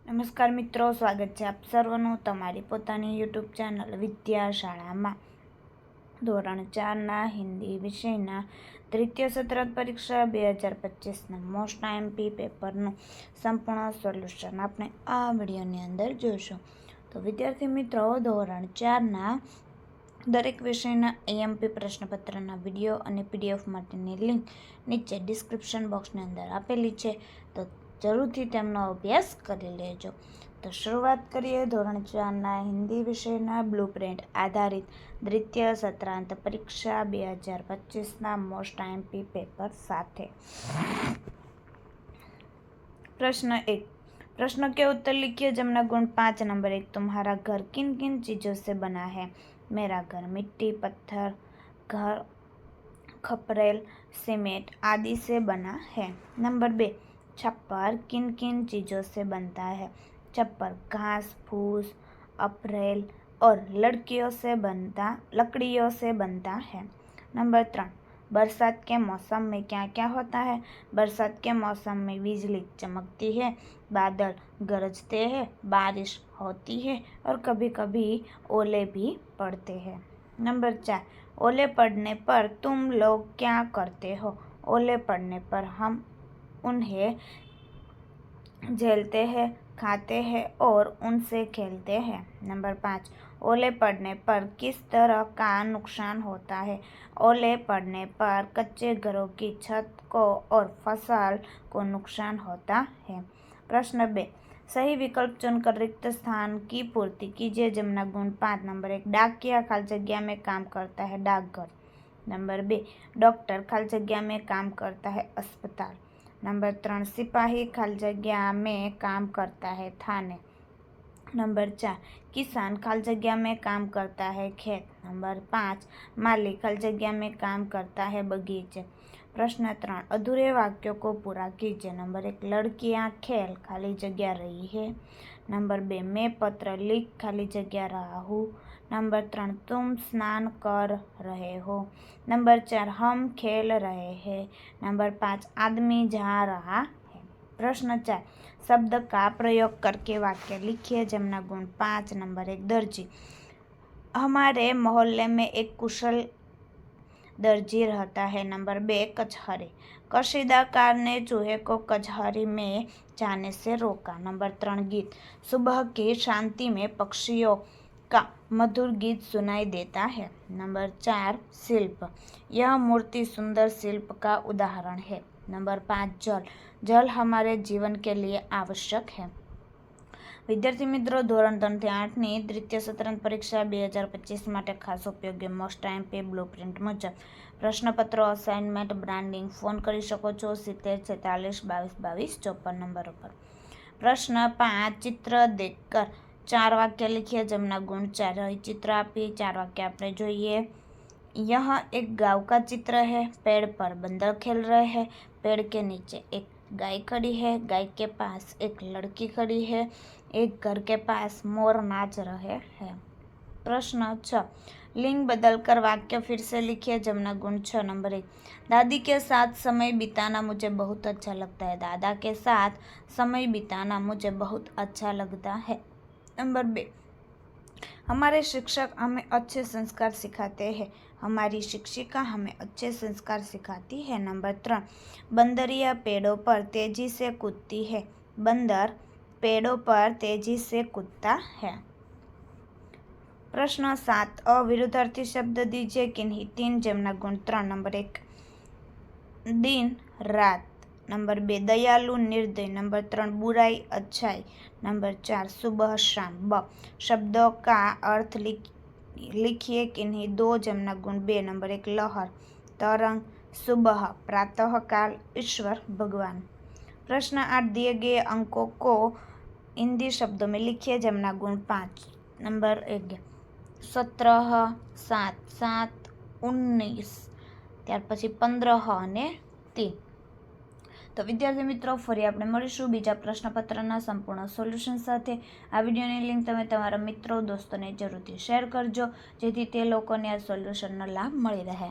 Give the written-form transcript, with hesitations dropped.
નમસ્કાર મિત્રો, સ્વાગત છે આપ સર્વનું તમારી પોતાની યુટ્યુબ ચેનલ વિદ્યાશાળામાં. ધોરણ 4ના હિન્દી વિષયના તૃતીય સત્રાંત પરીક્ષા 2025ના મોસ્ટ આઈએમપી પેપરનું સંપૂર્ણ સોલ્યુશન આપણે આ વિડીયોની અંદર જોઈશું. તો વિદ્યાર્થી મિત્રો, ધોરણ 4ના દરેક વિષયના એએમપી પ્રશ્નપત્રના વિડીયો અને પીડીએફ માટેની લિંક નીચે ડિસ્ક્રિપ્શન બોક્સની અંદર આપેલી છે, તો જરૂરથી તેમનો અભ્યાસ કરી લેજો. તો શરૂઆત કરીએ ધોરણ 4ના હિન્દી વિષયના બ્લુપ્રિન્ટ આધારિત દ્વિતીય સત્રાંત પરીક્ષા 2025ના મોસ્ટ આઈએમપી પેપર સાથે. प्रश्न 1. प्रश्न के उत्तर लिखिए जिनमें गुण 5. नंबर 1. तुम्हारा घर किन किन चीज़ों से बना है? मेरा घर मिट्टी, पत्थर, घर, खपरेल, सीमेंट आदि से बना है. नंबर 2. छप्पर किन किन चीज़ों से बनता है? छप्पर घास फूस, अप्रैल और लकड़ियों से बनता है. नंबर 3. बरसात के मौसम में क्या क्या होता है? बरसात के मौसम में बिजली चमकती है, बादल गरजते हैं, बारिश होती है और कभी कभी ओले भी पड़ते हैं. नंबर 4. ओले पड़ने पर तुम लोग क्या करते हो? ओले पड़ने पर हम उन्हें झेलते हैं, खाते हैं और उनसे खेलते हैं. नंबर 5. ओले पड़ने पर किस तरह का नुकसान होता है? ओले पड़ने पर कच्चे घरों की छत को और फसल को नुकसान होता है. प्रश्न 2. सही विकल्प चुनकर रिक्त स्थान की पूर्ति कीजिए. जिम्ना गुण 5. नंबर 1. डाकिया खाली जगह में काम करता है डाकघर. नंबर 2. डॉक्टर खाली जगह में काम करता है अस्पताल. नंबर 3. सिपाही खाली जगह में काम करता है थाने. नंबर 4. किसान खाली जगह में काम करता है खेत. नंबर 5. माली खाली जगह में काम करता है बगीचे. प्रश्न 3. अधूरे वाक्यों को पूरा कीजिए. नंबर 1. लड़कियां खेल खाली जगह रही है. नंबर 2. मैं पत्र लिख खाली जगह रहा हूँ. नंबर 3. तुम स्नान कर रहे हो. नंबर 4. हम खेल रहे हैं. नंबर 5. आदमी जा रहा है. प्रश्न 4. शब्द का प्रयोग करके वाक्य लिखिए. जमना गुण 5. नंबर 1. दर्जी. हमारे मोहल्ले में एक कुशल दर्जी रहता है. नंबर 2. कचहरी. कशीदाकार ने चूहे को कचहरी में जाने से रोका. नंबर 3. गीत. सुबह की शांति में पक्षियों का मधुर गीत सुनाई देता है. नंबर 4. शिल्प. यह मूर्ति सुंदर शिल्प का उदाहरण है. नंबर 5. जल. जल हमारे जीवन के लिए आवश्यक है. વિદ્યાર્થી મિત્રો, ધોરણ 3 થી 8ની દ્વિતીય સત્રાંત પરીક્ષા 2025 માટે ખાસ ઉપયોગી મોસ્ટ આઈએમપી બ્લુપ્રિન્ટ મુજબ પ્રશ્નપત્રો, અસાઇનમેન્ટ, બ્રાન્ડિંગ ફોન કરી શકો છો 70 46 22 22 54 નંબર ઉપર. પ્રશ્ન 5. चित्र देखकर 4 वाक्य लिखिए. जमना गुण 4. चित्र आपी 4 वाक्य આપણે જોઈએ. यह एक गांव का चित्र है. पेड़ पर बंदर खेल रहे हैं. पेड़ के नीचे एक गाय खड़ी है. गाय के पास एक लड़की खड़ी है. एक घर के पास मोर नाच रहे हैं. प्रश्न 6. लिंग बदलकर वाक्य फिर से लिखिए. जमना गुण 6. नंबर 1. दादी के साथ समय बिताना मुझे बहुत अच्छा लगता है. दादा के साथ समय बिताना मुझे बहुत अच्छा लगता है. नंबर 2. हमारे शिक्षक हमें अच्छे संस्कार सिखाते हैं. हमारी शिक्षिका हमें अच्छे संस्कार सिखाती है. नंबर 3. बंदरिया पेड़ों पर तेजी से कूदती है. बंदर पेड़ों पर तेजी से कूदता है. प्रश्न 7. अविरुद्धार्थी शब्द दीजिए. किन्हीं 3. जमना गुण 3. नंबर 1. दिन रात. नंबर 2. दयालु निर्दय. नंबर 3. बुराई अच्छाई. नंबर 4. सुबह शाम. ब. शब्दों का अर्थ लिखिए. किन्हीं 2. जमना गुण 2. नंबर 1. लहर, तरंग, सुबह, प्रातःकाल, ईश्वर, भगवान. प्रश्न 8. दिए गए अंकों को हिंदी शब्दों में लिखिए. जमना गुण 5. नंबर 1. 17, 7, 7, 19, ત્યાર પછી 15 અને 3. તો વિદ્યાર્થી મિત્રો, ફરી આપણે મળીશું બીજા પ્રશ્નપત્રના સંપૂર્ણ સોલ્યુશન સાથે. આ વિડીયોની લિંક તમે તમારા મિત્રો દોસ્તોને જરૂરથી શેર કરજો, જેથી તે લોકોને આ સોલ્યુશનનો લાભ મળી રહે.